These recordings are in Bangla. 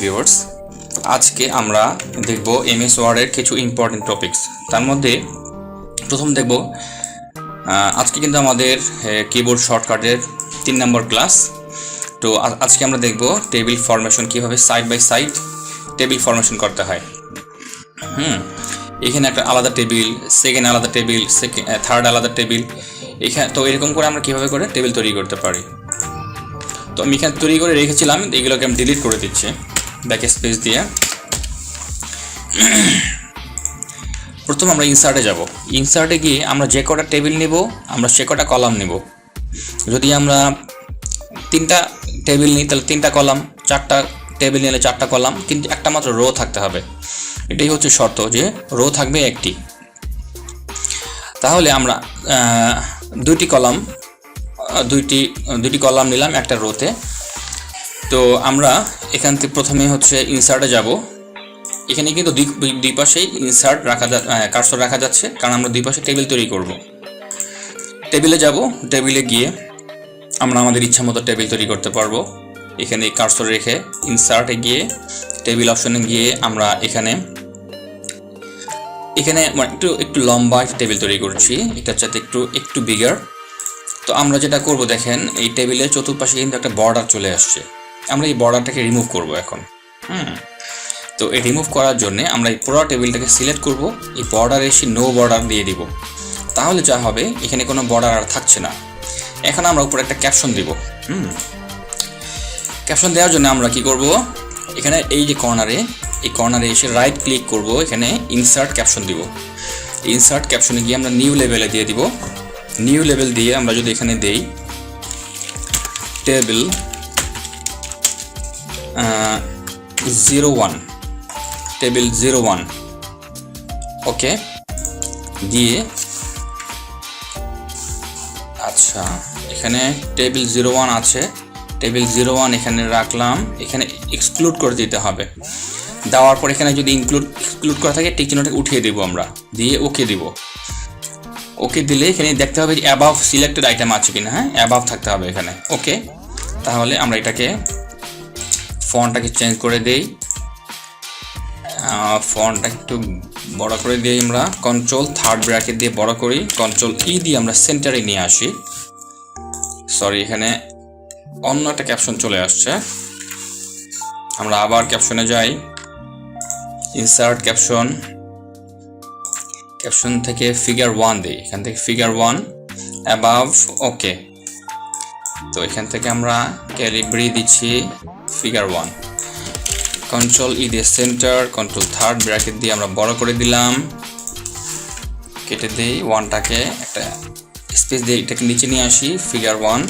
ভিউয়ার্স, আজকে আমরা দেখব এমএস ওয়ার্ডের কিছু ইম্পর্টেন্ট টপিকস। তার মধ্যে প্রথম দেখব আজকে কিন্তু আমাদের কিবোর্ড শর্টকাটের 3 নম্বর ক্লাস। তো আজকে আমরা দেখব টেবিল ফরমেশন, কিভাবে side by side table formation করতে হয়। এখানে একটা আলাদা টেবিল, সেকেন্ড আলাদা টেবিল, থার্ড আলাদা টেবিল। এখানে তো এরকম করে আমরা কীভাবে করে টেবিল তৈরি করতে পারি। তো আমি এখানে তৈরি করে রেখেছিলাম, এগুলোকে আমি ডিলিট করে দিচ্ছি ব্যাক স্পেস দিয়ে। প্রথম আমরা ইনসার্টে যাব। ইনসার্টে গিয়ে আমরা যে কটা টেবিল নেব, আমরা সে কটা কলাম নেব। যদি আমরা 3টা টেবিল নিই তাহলে 3টা কলাম, 4টা টেবিল নিলে 4টা কলাম, কিন্তু একটা মাত্র রো থাকতে হবে। এটাই হচ্ছে শর্ত, যে রো থাকবে একটি। তাহলে আমরা দুইটি কলাম নিলাম একটা রোতে। তো আমরা এখান থেকে প্রথমে হচ্ছে ইনসার্টে যাব। এখানে কিন্তু দুই পাশেই ইনসার্ট কার্সর রাখা যাচ্ছে, কারণ আমরা দুই পাশে টেবিল তৈরি করব। টেবিলে যাব, টেবিলে গিয়ে আমরা আমাদের ইচ্ছা মতো টেবিল তৈরি করতে পারবো। এখানে কার্সর রেখে ইনসার্টে গিয়ে টেবিল অপশনে গিয়ে আমরা এখানে একটু লম্বা টেবিল তৈরি করছি, এটার সাথে একটু বিগার। তো আমরা যেটা করব দেখেন, এই টেবিলের চতুর্পাশে কিন্তু একটা বর্ডার চলে আসছে। আমরা এই বর্ডারটাকে রিমুভ করব এখন। তো এই রিমুভ করার জন্য আমরা এই পুরো টেবিলটাকে সিলেক্ট করব, এই বর্ডার এসে নো বর্ডার দিয়ে দিব। তাহলে যা হবে, এখানে কোনো বর্ডার আর থাকছে না। এখন আমরা উপরে একটা ক্যাপশন দিব। ক্যাপশন দেওয়ার জন্য আমরা কি করব, এখানে এই যে কর্নারে এসে রাইট ক্লিক করব, এখানে ইনসার্ট ক্যাপশন দিব। ইনসার্ট ক্যাপশনে গিয়ে আমরা নিউ লেভেলে দিয়ে দিব। নিউ লেভেল দিয়ে আমরা যদি এখানে দেই টেবিল 01, টেবিল 01, ওকে দিয়ে, আচ্ছা এখানে টেবিল 01 আছে, টেবিল 01 এখানে রাখলাম। এখানে এক্সক্লুড করে দিতে হবে। দেওয়ার পর এখানে যদি এক্সক্লুড করা থাকে টিক চিহ্নটা উঠিয়ে দেবো আমরা, দিয়ে ওকে দিব। ওকে দিলে এখানে দেখতে হবে যে অ্যাবাভ সিলেক্টেড আইটেম আছে কিনা। অ্যাবাভ থাকতে হবে এখানে। ওকে, তাহলে আমরা এটাকে ফন্টটাকে চেঞ্জ করে দেই। ফন্টটা একটু বড় করে দিই আমরা, কন্ট্রোল থার্ড ব্র্যাকেট দিয়ে বড় করি, কন্ট্রোল ই দিয়ে আমরা সেন্টারে নিয়ে আসি। সরি, এখানে অন্য একটা ক্যাপশন চলে আসছে। আমরা আবার ক্যাপশনে যাই, ইনসার্ট ক্যাপশন থেকে ফিগার 1 দিই। এখান থেকে ফিগার 1 অ্যাবাভ, ওকে। তো এখান থেকে আমরা ক্যালিব্রি দিচ্ছি ফিগার 1, কন্ট্রোল ই দিয়ে সেন্টার, কন্ট্রোল থার্ড ব্র্যাকেট দিয়ে আমরা বড় করে দিলাম, কেটে দিই 1টাকে, একটা স্পেস দিয়ে এটাকে নিচে নিয়ে আসি, ফিগার 1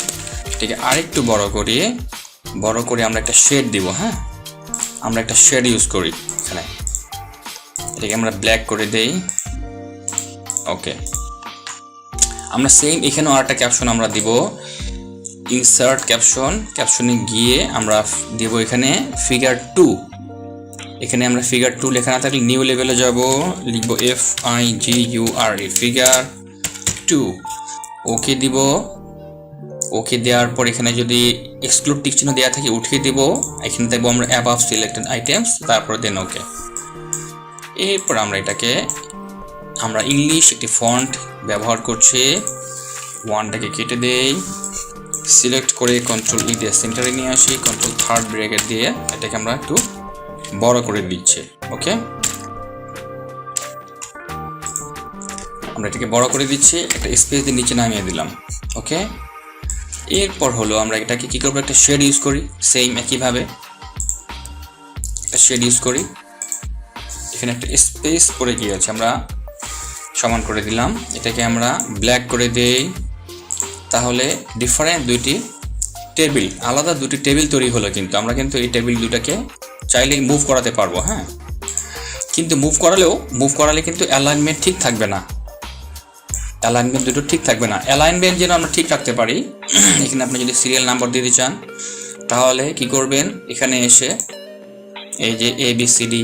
এটাকে আরেকটু বড় করে আমরা একটা শেড দিব। আমরা একটা শেড ইউজ করি এখানে, এটাকে আমরা ব্ল্যাক করে দেই। ওকে, আমরা সেম এখানেও আরেকটা ক্যাপশন আমরা দিব, ইনসার্ট ক্যাপশনে গিয়ে আমরা দেব এখানে ফিগার 2। এখানে আমরা ফিগার 2 লেখা না থাকলে নিউ লেভেলে যাব, লিখব FIGURE ফিগার 2। ওকে দিব। ওকে দেওয়ার পর এখানে যদি এক্সক্লুড টিক চিহ্ন দেওয়া থাকে উঠিয়ে দেব। এখানে দেখবো আমরা অ্যাবাভ সিলেক্টেড আইটেমস, তারপর দেন ওকে। এরপর আমরা ইংলিশ একটি ফন্ট ব্যবহার করছি, 1টাকে কেটে দেই, সিলেক্ট করে কন্ট্রোল ই দিয়ে সেন্টারে নিয়ে আসি, কন্ট্রোল থার্ড ব্র্যাকেট দিয়ে এটাকে আমরা একটু বড় করে দিচ্ছি। ওকে, আমরা এটাকে বড় করে দিচ্ছি, একটা স্পেস দিয়ে নিচে নামিয়ে দিলাম। ওকে, এরপর হলো আমরা এটাকে কি করবো, একটা শেড ইউজ করি। সেম একইভাবে একটা শেড ইউজ করি। এখানে একটা স্পেস পড়ে গিয়েছে, আমরা সমান করে দিলাম। এটাকে আমরা ব্ল্যাক করে দেই। তাহলে ডিফারেন্ট আলাদা দুটি টেবিল তৈরি হলো। কিন্তু আমরা এই টেবিল দুটাকে চাইলে মুভ করাতে পারবো। কিন্তু মুভ করালে কিন্তু অ্যালাইনমেন্ট ঠিক থাকবে না। অ্যালাইনমেন্ট দুটো ঠিক থাকবে না। অ্যালাইনমেন্ট যেন আমরা ঠিক রাখতে পারি, এখানে আপনি যদি সিরিয়াল নাম্বার দিতে চান তাহলে কি করবেন, এখানে এসে এই যে ABCD,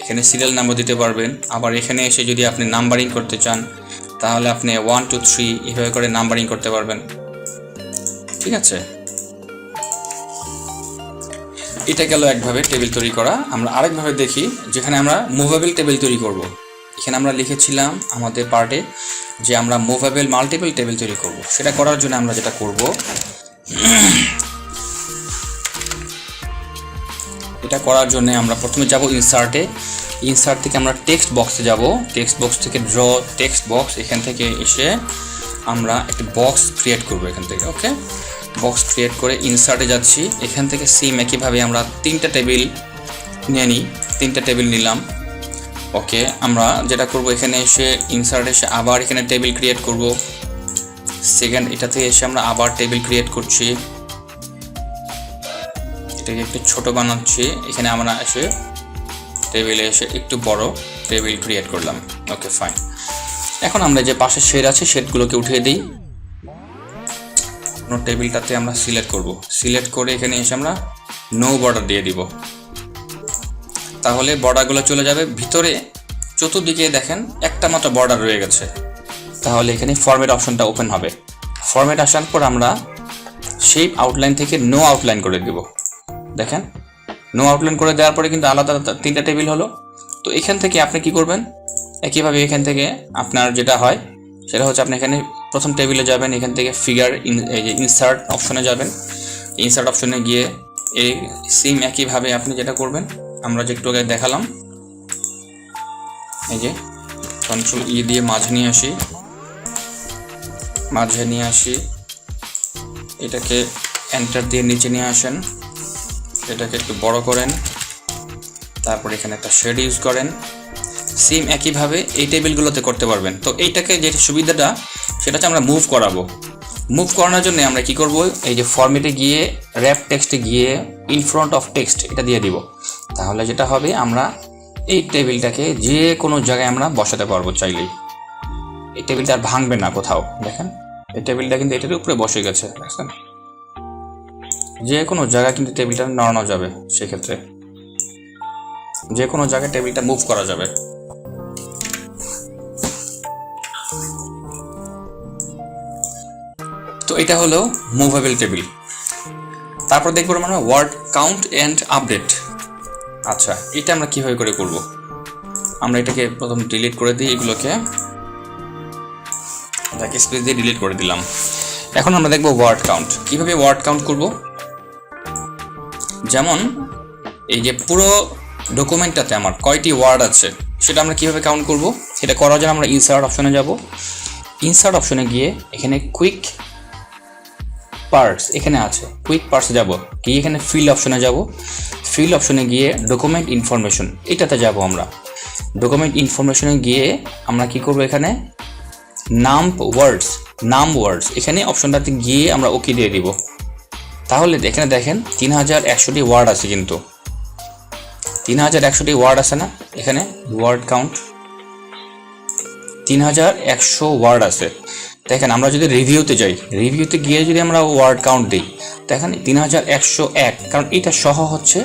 এখানে সিরিয়াল নাম্বার দিতে পারবেন। আবার এখানে এসে যদি আপনি নাম্বারিং করতে চান তাহলে আপনি 1 2 3 এভাবে করে নাম্বারিং করতে পারবেন। ঠিক আছে, এটা গেল একভাবে টেবিল তৈরি করা। আমরা আরেকভাবে দেখি, যেখানে আমরা মুভেবল টেবিল তৈরি করব। এখানে আমরা লিখেছিলাম আমাদের পার্টে যে আমরা মুভেবল মাল্টিপল টেবিল তৈরি করব। সেটা করার জন্য আমরা যেটা করব, এটা করার জন্য আমরা প্রথমে যাব ইনসার্টে। ইনসার্ট থেকে আমরা টেক্সট বক্সে যাব। টেক্সট বক্স থেকে ড্র টেক্সট বক্স, এখান থেকে এসে আমরা একটা বক্স ক্রিয়েট করব এখান থেকে। ওকে, বক্স ক্রিয়েট করে ইনসার্টে যাচ্ছি। এখান থেকে সেম একইভাবে আমরা 3টা টেবিল নিয়ে নিই। 3টা টেবিল নিলাম। ওকে, আমরা যেটা করব, এখানে এসে ইনসার্টে এসে আবার এখানে টেবিল ক্রিয়েট করব। সেকেন্ড এটাতে এসে আমরা আবার টেবিল ক্রিয়েট করছি। এটাকে একটু ছোট বানাচ্ছি। এখানে আমরা এসে টেবিলে এসে একটু বড় টেবিল ক্রিয়েট করলাম। ওকে, ফাইন। এখন আমরা যে পাশে শেড আছে শেডগুলোকে উঠিয়ে দিই। টেবিলটাতে আমরা সিলেক্ট করব। সিলেক্ট করে এখানে এসে আমরা নো বর্ডার দিয়ে দিব। তাহলে বর্ডারগুলো চলে যাবে ভিতরে। চতুর্দিকে দেখেন একটা মাত্র বর্ডার রয়ে গেছে। তাহলে এখানে ফরম্যাট অপশনটা ওপেন হবে। ফরম্যাট আসার পর আমরা শেপ আউটলাইন থেকে নো আউটলাইন করে দেব। দেখেন, নো আউটলাইন করে দেওয়ার পরে কিন্তু আলাদা 3টা টেবিল হলো। তো এখান থেকে আপনি কি করবেন, একইভাবে এখান থেকে আপনার যেটা হয় সেটা হচ্ছে, আপনি এখানে প্রথম টেবিলে যাবেন। এখান থেকে ফিগার ইনসার্ট অপশনে যাবেন। ইনসার্ট অপশনে গিয়ে এই সেম একইভাবে আপনি যেটা করবেন, আমরা যে একটু আগে দেখালাম, এই যে কন্ট্রোল ই দিয়ে মাঝে নিয়ে আসি। এটাকে এন্টার দিয়ে নিচে নিয়ে আসেন। এটাকে একটু বড় করেন। তারপর এখানে একটা শেড ইউজ করেন। সেম একইভাবে এই টেবিলগুলোতে করতে পারবেন। তো এইটাকে যে সুবিধাটা, সেটা হচ্ছে আমরা মুভ করাবো। মুভ করানোর জন্য আমরা কি করব, এই যে ফরম্যাটে গিয়ে র্যাপ টেক্সটে গিয়ে ইন ফ্রন্ট অফ টেক্সট এটা দিয়ে দিব। তাহলে যেটা হবে, আমরা এই টেবিলটাকে যে কোনো জায়গায় আমরা বসাতে পারবো চাইলেই। এই টেবিলটা আর ভাঙবে না কোথাও। দেখেন, এই টেবিলটা কিন্তু এটার উপরে বসে গেছে। দেখছেন, যে কোনো জায়গায় কিন্তু টেবিলটা নড়ানো যাবে। সেক্ষেত্রে যে কোনো জায়গায় টেবিলটা মুভ করা যাবে। তো এটা হলো মুভেবল টেবিল। তারপর দেখবো আমরা ওয়ার্ড কাউন্ট এন্ড আপডেট। আচ্ছা, এটা আমরা কিভাবে করে করব, আমরা এটাকে প্রথম ডিলিট করে দিই। এগুলোকে স্পেস দিয়ে ডিলিট করে দিলাম। এখন আমরা দেখবো ওয়ার্ড কাউন্ট। কিভাবে ওয়ার্ড কাউন্ট করব, যেমন এই যে পুরো ডকুমেন্টটাতে আমার কয়টি ওয়ার্ড আছে সেটা আমরা কিভাবে কাউন্ট করব। সেটা করার জন্য আমরা ইনসার্ট অপশনে যাব। ইনসার্ট অপশনে গিয়ে এখানে কুইক পার্টস এখানে আছে, কুইক পার্টস যাব, গিয়ে এখানে ফিল অপশনে যাব। ফিল অপশনে গিয়ে ডকুমেন্ট ইনফরমেশন এটাতে যাব। আমরা ডকুমেন্ট ইনফরমেশনে গিয়ে আমরা কি করব, এখানে নাম ওয়ার্ডস এখানে অপশনটাতে গিয়ে আমরা ওকে দিয়ে দিব। তাহলে এখানে দেখেন 3100টি ওয়ার্ড আছে, কিন্তু 3100টি ওয়ার্ড আছে না, এখানে ওয়ার্ড কাউন্ট 3100 ওয়ার্ড আছে। দেখেন, আমরা যদি রিভিউতে যাই, রিভিউতে গিয়ে যদি আমরা ওয়ার্ড কাউন্ট দিই, দেখেন 3101, কারণ এটা সহ হচ্ছে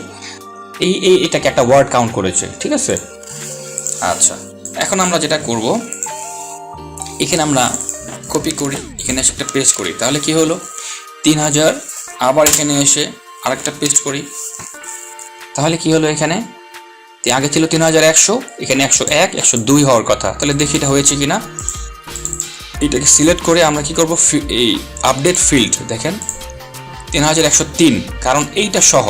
এটাকে একটা ওয়ার্ড কাউন্ট করেছে। ঠিক আছে, আচ্ছা। এখন আমরা যেটা করব, এখানে আমরা কপি করি, এখানে এসে একটা পেস্ট করি। তাহলে কি হলো, 3000, আবার এখানে এসে আরেকটা পেস্ট করি। তাহলে কি হলো, এখানে আগে ছিল 3100, এখানে 101, 102 হওয়ার কথা। তাহলে দেখি এটা হয়েছে কিনা। এটাকে সিলেক্ট করে আমরা কি করব, এই আপডেট ফিল্ড, দেখেন 3103, কারণ এইটা সহ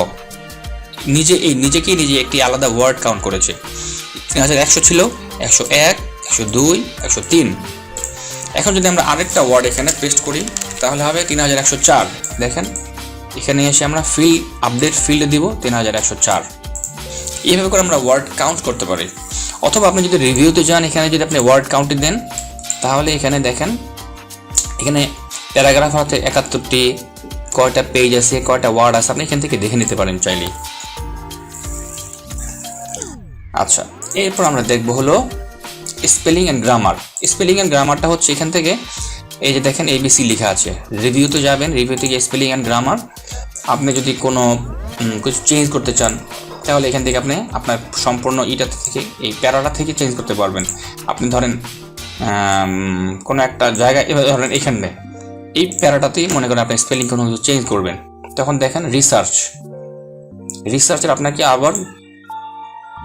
নিজেকেই একটি আলাদা ওয়ার্ড কাউন্ট করেছে। 3100 ছিল, 101, 102, 103। এখন যদি আমরা আরেকটা ওয়ার্ড এখানে পেস্ট করি, তাহলে হবে 3104। দেখেন, এখানে এসে আমরা আপডেট ফিল্ডে দিব 3104। এইভাবে করে আমরা ওয়ার্ড কাউন্ট করতে পারি। অথবা আপনি যদি রিভিউতে যান, এখানে যদি আপনি ওয়ার্ড কাউন্টে দেন, তাহলে এখানে দেখেন, এখানে প্যারাগ্রাফ আছে 71টি, কয়টা পেজ আছে, কয়টা ওয়ার্ড আছে, আপনি এখান থেকে দেখে নিতে পারেন চাইলেই। আচ্ছা, এরপর আমরা দেখব হলো spelling and grammar. Spelling and গ্রামারটা হচ্ছে এখান থেকে, এই যে দেখেন ABC লেখা আছে। রিভিউতে যাবেন, রিভিউতে গিয়ে স্পেলিং অ্যান্ড গ্রামার। আপনি যদি কোনো কিছু চেঞ্জ করতে চান, তাহলে এখান থেকে আপনি আপনার সম্পূর্ণ ইটা থেকে, এই প্যারাটা থেকে চেঞ্জ করতে পারবেন। আপনি ধরেন কোনো একটা জায়গায়, এবার ধরেন এখানে এই প্যারাটাতেই মনে করেন আপনি স্পেলিং কোনো কিছু চেঞ্জ করবেন, তখন দেখেন রিসার্চ, রিসার্চার আপনাকে আবার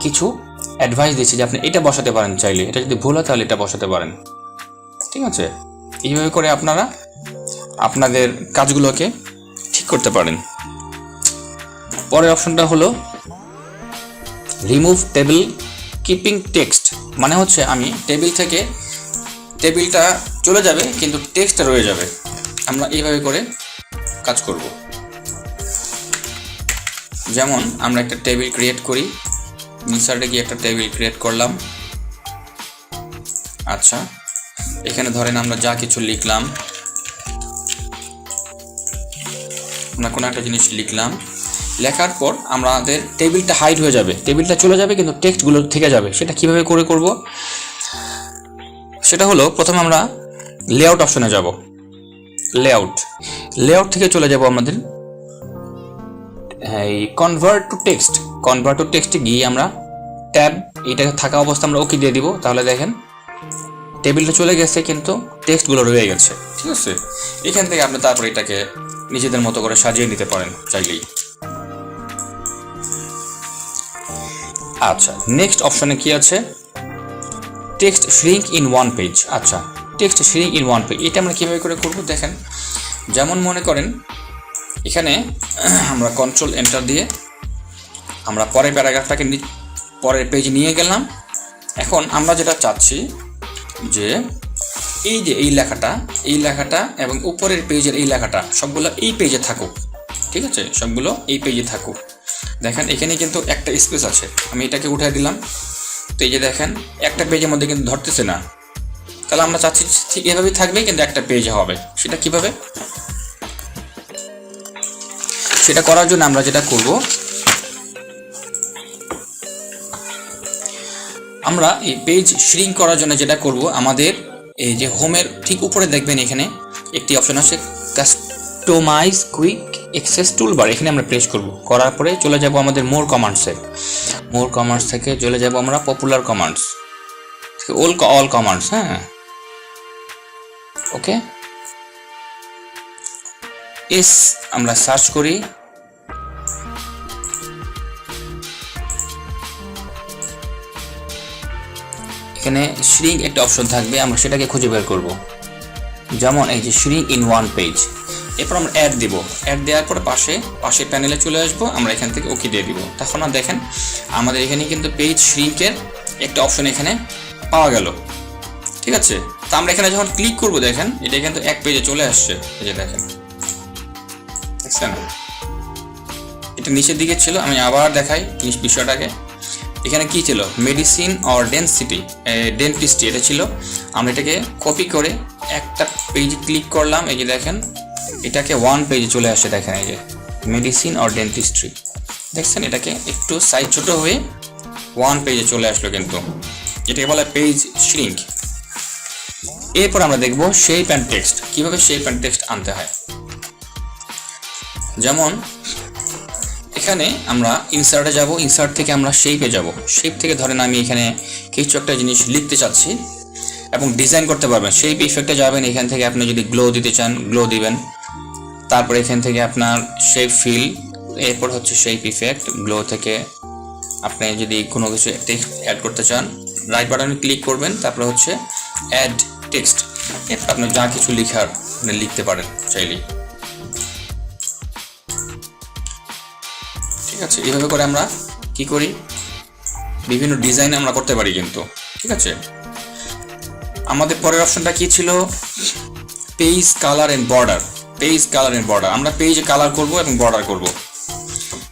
কিছু অ্যাডভাইস দিচ্ছে যে আপনি এটা বসাতে পারেন, চাইলে এটা যদি ভুল হয় তাহলে এটা বসাতে পারেন। ঠিক আছে, এইভাবে করে আপনারা আপনাদের কাজগুলোকে ঠিক করতে পারেন। পরের অপশনটা হলো রিমুভ টেবিল কিপিং টেক্সট, মানে হচ্ছে আমি টেবিলটা চলে যাবে কিন্তু টেক্সটটা রয়ে যাবে। আমরা এইভাবে করে কাজ করব। যেমন আমরা একটা টেবিল ক্রিয়েট করি, ইনসার্টে গিয়ে একটা টেবিল ক্রিয়েট করলাম। আচ্ছা, এখানে ধরেন আমরা যা কিছু লিখলাম, আমরা কোনো একটা জিনিস লিখলাম, লেখার পর আমাদের টেবিলটা হাইড হয়ে যাবে, টেবিলটা চলে যাবে কিন্তু টেক্সটগুলো থেকে যাবে। সেটা কিভাবে করে করব? সেটা হলো প্রথমে আমরা লেআউট অপশনে যাব, লেআউট থেকে চলে যাব আমাদের এই কনভার্ট টু টেক্সটে গিয়ে আমরা ট্যাব এটা থাকা অবস্থা আমরা ওকে দিয়ে দিব। তাহলে দেখেন টেবিলটা চলে গেছে কিন্তু টেক্সটগুলো রয়ে গেছে। ঠিক আছে, এখান থেকে আপনি তারপর এটাকে নিজেদের মতো করে সাজিয়ে নিতে পারেন চাইলেই। আচ্ছা, নেক্সট অপশনে কি আছে? Text shrink in one page. আচ্ছা, text shrink in one page এটা আমরা কীভাবে করে করব দেখেন। যেমন মনে করেন এখানে আমরা কন্ট্রোল এন্টার দিয়ে আমরা পরের প্যারাগ্রাফটাকে পরের পেজ নিয়ে গেলাম। এখন আমরা যেটা চাচ্ছি যে এই লেখাটা এবং উপরের পেজের এই লেখাটা সবগুলো এই পেজে থাকুক। ঠিক আছে, সবগুলো এই পেজে থাকুক। দেখেন এখানে কিন্তু একটা স্পেস আছে, আমি এটাকে উঠাই দিলাম। তো এই যে দেখেন একটা পেজের মধ্যে কিন্তু ধরতেছে না, তাহলে আমরা চাচ্ছি ঠিক এভাবেই থাকবে কিন্তু একটা পেজে হবে। সেটা কিভাবে? সেটা করার জন্য আমরা যেটা করব, আমরা এই পেজ শ্রিঙ্ক করার জন্য যেটা করব, আমাদের এই যে হোমের ঠিক উপরে দেখবেন এখানে একটি অপশন আছে কাস্টমাইজ কুইক অ্যাক্সেস টুলবার। এখানে আমরা প্রেস করব, করার পরে চলে যাব আমাদের মোর কমান্ডস থেকে চলে যাব আমরা পপুলার কমান্ডস, অল কমান্ডস। হ্যাঁ, ওকে, এস আমরা সার্চ করি। এখানে শ্রিঙ্ক একটা অপশন থাকবে, আমরা সেটাকে খুঁজে বের করব। যেমন এই যে শ্রিঙ্ক ইন ওয়ান পেজ, এরপর আমরা অ্যাড দিব। অ্যাড দেওয়ার পরে পাশে প্যানেলে চলে আসবো, আমরা এখান থেকে ওকে দিয়ে দিব। তখন আর দেখেন আমাদের এখানে কিন্তু পেজ শ্রিঙ্কের একটা অপশন এখানে পাওয়া গেল। ঠিক আছে, তো আমরা এখানে যখন ক্লিক করব দেখেন এটা কিন্তু এক পেজে চলে আসছে। এই যে দেখেন, দেখছেন এটা নিচের দিকে ছিল। আমি আবার দেখাই বিষয়টাকে। এখানে কি ছিল? মেডিসিন অর ডেন্টিস্ট্রি এটা ছিল। আমরা এটাকে কপি করে একটা পেজে ক্লিক করলাম। এই যে দেখেন এটাকে ওয়ান পেজে চলে আসে। দেখেন এই যে মেডিসিন অর ডেন্টিস্ট্রি, দেখছেন এটাকে একটু সাইজ ছোট হয়ে ওয়ান পেজে চলে আসলো, কিন্তু এটাকে বলা পেজ শ্রিঙ্ক। এরপর আমরা দেখব শেপ অ্যান্ড টেক্সট, কিভাবে শেপ অ্যান্ড টেক্সট আনতে হয়। যেমন এখানে আমরা ইনসার্টে যাব, ইনসার্ট থেকে আমরা শেপে যাব। শেপ থেকে ধরেন আমি এখানে কিছু একটা জিনিস লিখতে চাচ্ছি এবং ডিজাইন করতে পারবেন। শেপ ইফেক্টে যাবেন, এখান থেকে আপনি যদি গ্লো দিতে চান গ্লো দিবেন। তারপর এখান থেকে আপনার শেপ ফিল, এরপর হচ্ছে শেপ ইফেক্ট। গ্লো থেকে আপনি যদি কোনো কিছু টেক্সট অ্যাড করতে চান রাইট বাটনে ক্লিক করবেন, তারপরে হচ্ছে অ্যাড টেক্সট। এরপর আপনি যা কিছু লিখার আপনি লিখতে পারেন চাইলেই। ঠিক আছে, এইভাবে করে আমরা কি করি, বিভিন্ন ডিজাইন আমরা করতে পারি কিন্তু। ঠিক আছে, আমাদের পরের অপশনটা কি ছিল? Page colour and border. আমরা পেজে কালার করব এবং বর্ডার করব।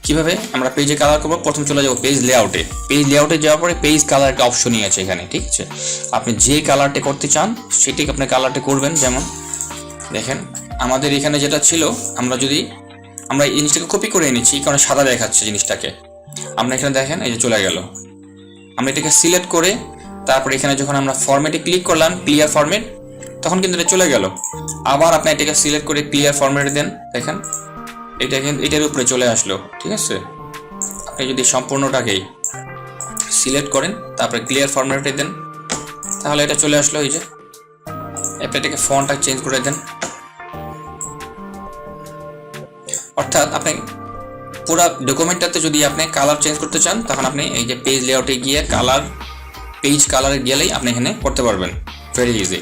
কিভাবে আমরা পেজে কালার করব? প্রথম চলে যাব পেজ লেআউটে যাওয়ার পরে পেজ কালার একটা অপশনই আছে এখানে। ঠিক আছে, আপনি যে কালারটা করতে চান সেটাকে আপনি কালারটা করবেন। যেমন দেখেন আমাদের এখানে যেটা ছিল, আমরা এই জিনিসটাকে কপি করে এনেছি কারণ সাদা দেখাচ্ছে জিনিসটাকে। আমরা এখানে দেখেন এই যে চলে গেল। আমরা এটাকে সিলেক্ট করে তারপর এখানে যখন আমরা ফরম্যাটে ক্লিক করলাম ক্লিয়ার ফরম্যাট, তখন কিন্তু এটা চলে গেল। আবার আপনি এটাকে সিলেক্ট করে ক্লিয়ার ফরম্যাটে দেন, দেখেন এটা কিন্তু এটার উপরে চলে আসলো। ঠিক আছে, আপনি যদি সম্পূর্ণটাকেই সিলেক্ট করেন তারপরে ক্লিয়ার ফরম্যাটে দেন তাহলে এটা চলে আসলো। এই যে আপনি এটাকে ফন্টটা চেঞ্জ করে দেন, অর্থাৎ আপনি পুরো ডকুমেন্টটাতে যদি আপনি কালার চেঞ্জ করতে চান তখন আপনি এই যে পেজ লেআউটে গিয়ে কালার, পেজ কালারে গেলেই আপনি এখানে করতে পারবেন, ভেরি ইজি।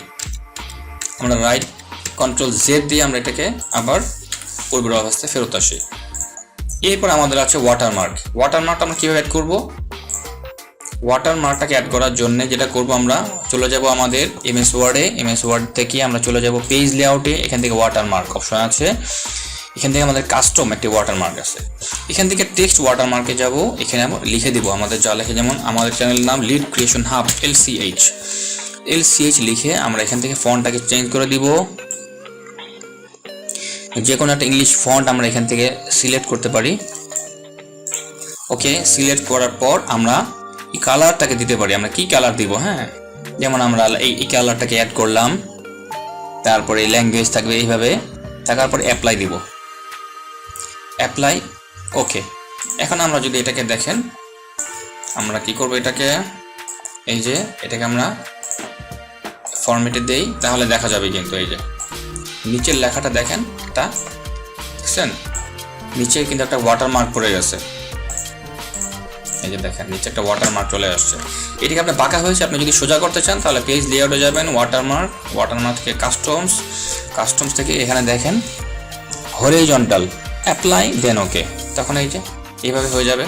আমরা রাইট কন্ট্রোল জেড দিয়ে আমরা এটাকে আবার পূর্বের অবস্থায় ফেরত আসি। এরপর আমাদের আছে ওয়াটারমার্ক। ওয়াটারমার্ক আমরা কীভাবে অ্যাড করব? ওয়াটারমার্কটাকে অ্যাড করার জন্য যেটা করব, আমরা চলে যাব আমাদের এমএস ওয়ার্ডে, এমএস ওয়ার্ড থেকে আমরা চলে যাব পেজ লেআউটে, এখান থেকে ওয়াটারমার্ক অপশন আছে, এখান থেকে আমাদের কাস্টম একটি ওয়াটারমার্ক আছে, এখান থেকে টেক্সট ওয়াটারমার্কে যাব, এখানে আমরা লিখে দিব আমাদের যা লেখে, যেমন আমাদের চ্যানেলের নাম লিড ক্রিয়েশন হাব LCH লিখে আমরা এখান থেকে ফন্টটাকে চেঞ্জ করে দিব, যে কোনো একটা ইংলিশ ফন্ট আমরা এখান থেকে সিলেক্ট করতে পারি। ওকে, সিলেক্ট করার পর আমরা এই কালারটাকে দিতে পারি, আমরা কি কালার দিব, হ্যাঁ, যেমন আমরা এই কালারটাকে অ্যাড করলাম, তারপরে ল্যাঙ্গুয়েজ থাকবে এইভাবে, থাকার পর অ্যাপ্লাই দিব, অ্যাপ্লাই। ওকে, এখন আমরা যদি এটাকে দেখেন, আমরা কি করব, এটাকে এই যে এটাকে আমরা ফরম্যাটে দেই, তাহলে দেখা যাবে কিন্তু এই যে নিচের লেখাটা দেখেন, এটা দেখছেন নিচে কিন্তু একটা ওয়াটারমার্ক পড়ে গেছে, এই যে দেখেন নিচে একটা ওয়াটারমার্ক চলে আসছে। এটাকে আপনার বাঁকা হয়েছে, আপনি যদি সোজা করতে চান তাহলে পেজ লেআউটে যাবেন, ওয়াটারমার্ক থেকে কাস্টমস থেকে এখানে দেখেন হরিজন্টাল, অ্যাপ্লাই, দেন ওকে, তখন এই যে এইভাবে হয়ে যাবে।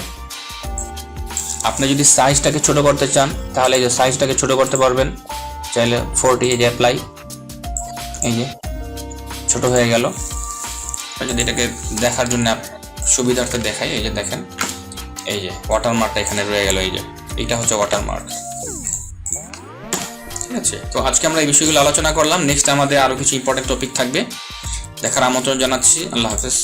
আপনি যদি সাইজটাকে ছোট করতে চান তাহলে এই যে সাইজটাকে ছোট করতে পারবেন, চাইলে 40, এই যে অ্যাপ্লাই, এই যে ছোট হয়ে গেল। যদি এটাকে দেখার জন্য সুবিধার্থে দেখাই, এই যে দেখেন এই যে ওয়াটারমার্কটা এখানে রয়ে গেল, এই যে এইটা হচ্ছে ওয়াটারমার্ক, ঠিক আছে। তো আজকে আমরা এই বিষয়গুলো আলোচনা করলাম, নেক্সট আমাদের আরও কিছু ইম্পর্টেন্ট টপিক থাকবে, দেখার আমন্ত্রণ জানাচ্ছি। আল্লাহ হাফেজ।